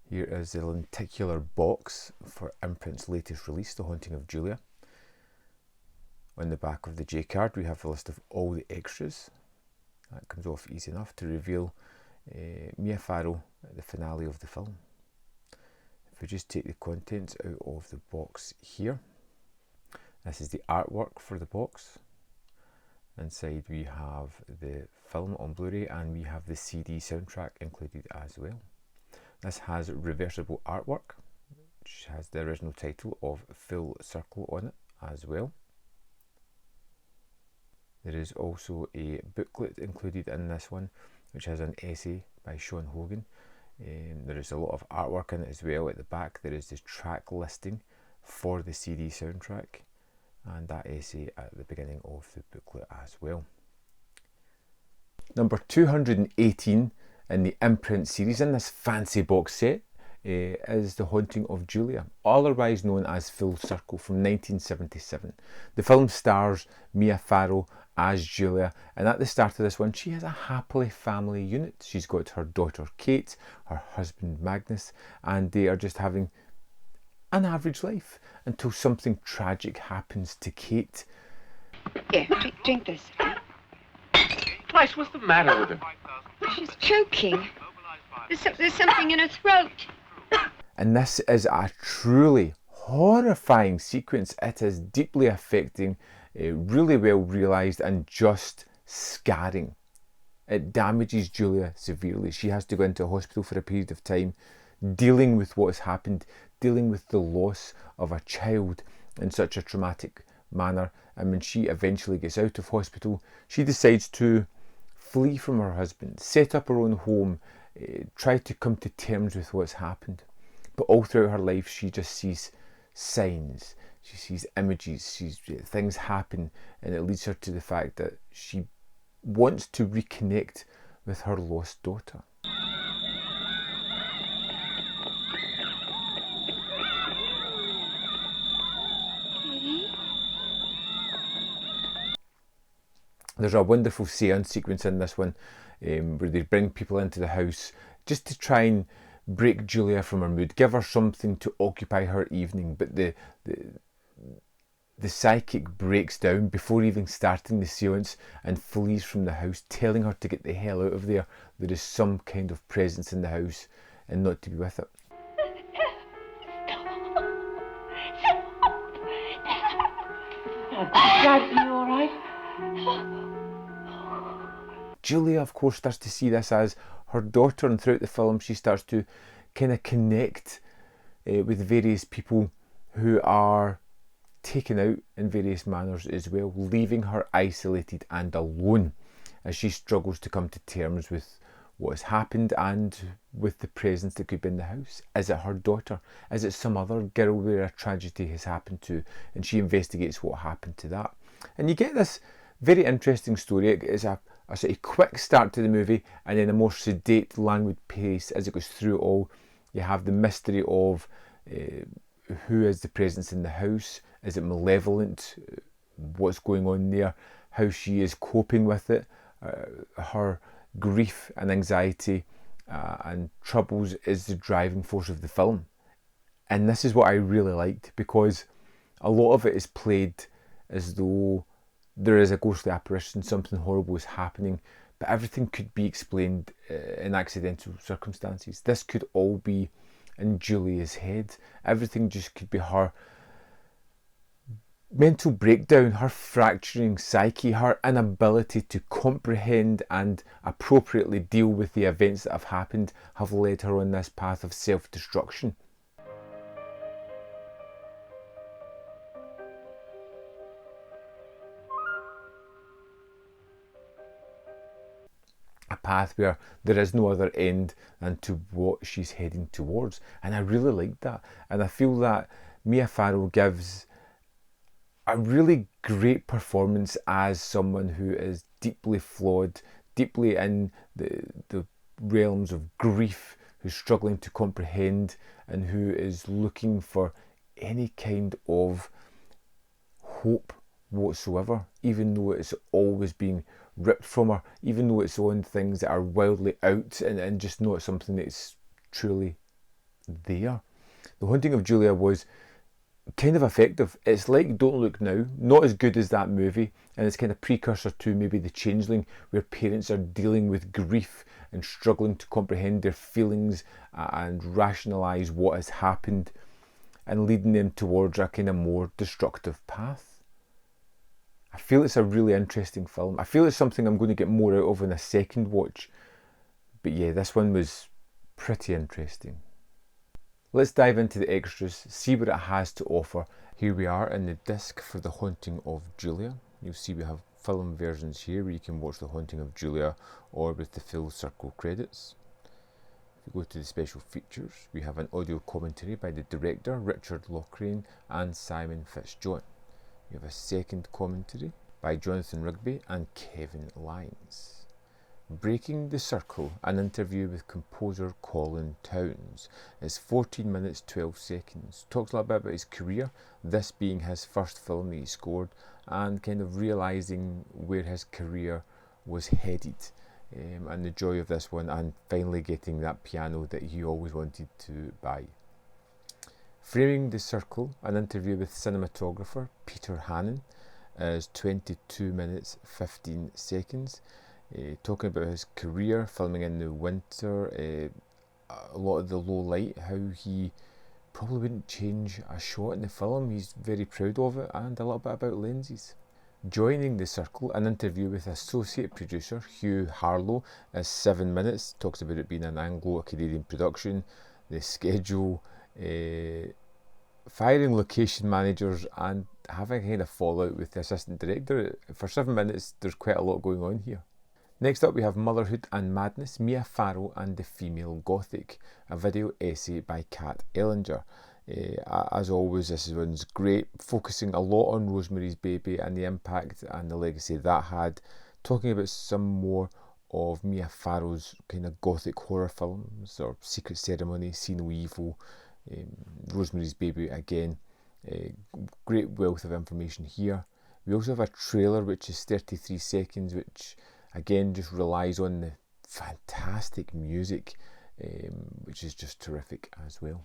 Here is the lenticular box for Imprint's latest release, The Haunting of Julia. On the back of the J card we have a list of all the extras. That comes off easy enough to reveal Mia Farrow at the finale of the film. If we just take the contents out of the box here, this is the artwork for the box. Inside we have the film on Blu-ray and we have the CD soundtrack included as well. This has reversible artwork, which has the original title of Full Circle on it as well. There is also a booklet included in this one, which has an essay by Sean Hogan. There is a lot of artwork in it as well. At the back there is the track listing for the CD soundtrack and that essay at the beginning of the booklet as well. Number 218 in the Imprint series in this fancy box set is The Haunting of Julia, otherwise known as Full Circle, from 1977. The film stars Mia Farrow as Julia, and at the start of this one she has a happily family unit. She's got her daughter Kate, her husband Magnus, and they are just having an average life until something tragic happens to Kate. Here, drink this. Christ, what's the matter with her? She's choking. There's something in her throat. And this is a truly horrifying sequence. It is deeply affecting, really well realised and just scarring. It damages Julia severely. She has to go into hospital for a period of time, dealing with what has happened, dealing with the loss of a child in such a traumatic manner. And when she eventually gets out of hospital, she decides to flee from her husband, set up her own home, try to come to terms with what's happened. But all throughout her life she just sees signs, she sees images, things happen, and it leads her to the fact that she wants to reconnect with her lost daughter. There's a wonderful seance sequence in this one where they bring people into the house just to try and break Julia from her mood, give her something to occupy her evening, but the psychic breaks down before even starting the seance and flees from the house, telling her to get the hell out of there. There is some kind of presence in the house and not to be with it. Dad, are you all right? Julia, of course, starts to see this as her daughter, and throughout the film she starts to kind of connect with various people who are taken out in various manners as well, leaving her isolated and alone as she struggles to come to terms with what has happened and with the presence that could be in the house. Is it her daughter? Is it some other girl where a tragedy has happened to? And she investigates what happened to that. And you get this very interesting story. It's a sort of quick start to the movie and then a more sedate, languid pace as it goes through it all. You have the mystery of who is the presence in the house. Is it malevolent? What's going on there? How she is coping with it. Her grief and anxiety and troubles is the driving force of the film. And this is what I really liked, because a lot of it is played as though there is a ghostly apparition, something horrible is happening, but everything could be explained in accidental circumstances. This could all be in Julia's head. Everything just could be her mental breakdown, her fracturing psyche, her inability to comprehend and appropriately deal with the events that have happened have led her on this path of self-destruction. A path where there is no other end than to what she's heading towards. And I really like that. And I feel that Mia Farrow gives a really great performance as someone who is deeply flawed, deeply in the realms of grief, who's struggling to comprehend and who is looking for any kind of hope whatsoever, even though it's always being ripped from her, even though it's on things that are wildly out and just not something that's truly there. The Haunting of Julia was kind of effective. It's like Don't Look Now, not as good as that movie, and it's kind of precursor to maybe The Changeling, where parents are dealing with grief and struggling to comprehend their feelings and rationalise what has happened, and leading them towards a kind of more destructive path. I feel it's a really interesting film. I feel it's something I'm going to get more out of in a second watch. But yeah, this one was pretty interesting. Let's dive into the extras, see what it has to offer. Here we are in the disc for The Haunting of Julia. You'll see we have film versions here where you can watch The Haunting of Julia or with the full circle credits. If we go to the special features, we have an audio commentary by the director Richard Loughrane and Simon Fitzjohn. We have a second commentary by Jonathan Rigby and Kevin Lyons. Breaking the Circle, an interview with composer Colin Towns. It's 14 minutes 12 seconds. Talks a little bit about his career, this being his first film that he scored, and kind of realising where his career was headed, and the joy of this one, and finally getting that piano that he always wanted to buy. Framing the Circle, an interview with cinematographer Peter Hannon, is 22 minutes 15 seconds. Talking about his career, filming in the winter, a lot of the low light, how he probably wouldn't change a shot in the film, he's very proud of it, and a little bit about lenses. Joining the Circle, an interview with associate producer Hugh Harlow, is 7 minutes, talks about it being an Anglo-Canadian production, the schedule, firing location managers, and having a kind of fallout with the assistant director. For 7 minutes, there's quite a lot going on here. Next up we have Motherhood and Madness, Mia Farrow and the Female Gothic, a video essay by Kat Ellinger. As always, this one's great, focusing a lot on Rosemary's Baby and the impact and the legacy that had, talking about some more of Mia Farrow's kind of gothic horror films, or Secret Ceremony, See No Evil, Rosemary's Baby again. Great wealth of information here. We also have a trailer which is 33 seconds, which again just relies on the fantastic music, which is just terrific as well.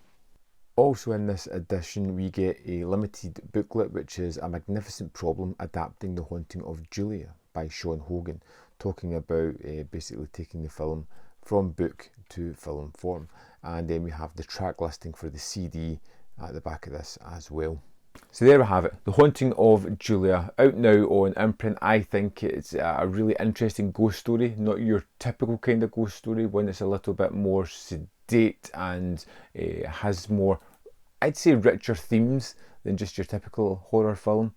Also in this edition we get a limited booklet, which is A Magnificent Problem Adapting The Haunting of Julia by Sean Hogan, talking about basically taking the film from book to film form. And then we have the track listing for the CD at the back of this as well. So there we have it, The Haunting of Julia, out now on Imprint. I think it's a really interesting ghost story, not your typical kind of ghost story, one that's a little bit more sedate and has more, I'd say, richer themes than just your typical horror film.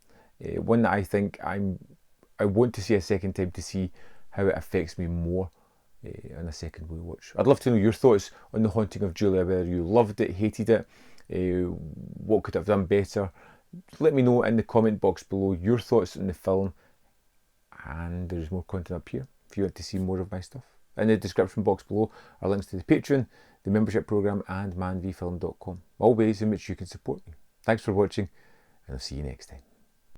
One that I think I want to see a second time to see how it affects me more on a second watch. I'd love to know your thoughts on The Haunting of Julia, whether you loved it, hated it, what could have done better. Let me know in the comment box below your thoughts on the film, and there's more content up here if you want to see more of my stuff. In the description box below are links to the Patreon, the membership program, and manvfilm.com, all ways in which you can support me. Thanks for watching, and I'll see you next time.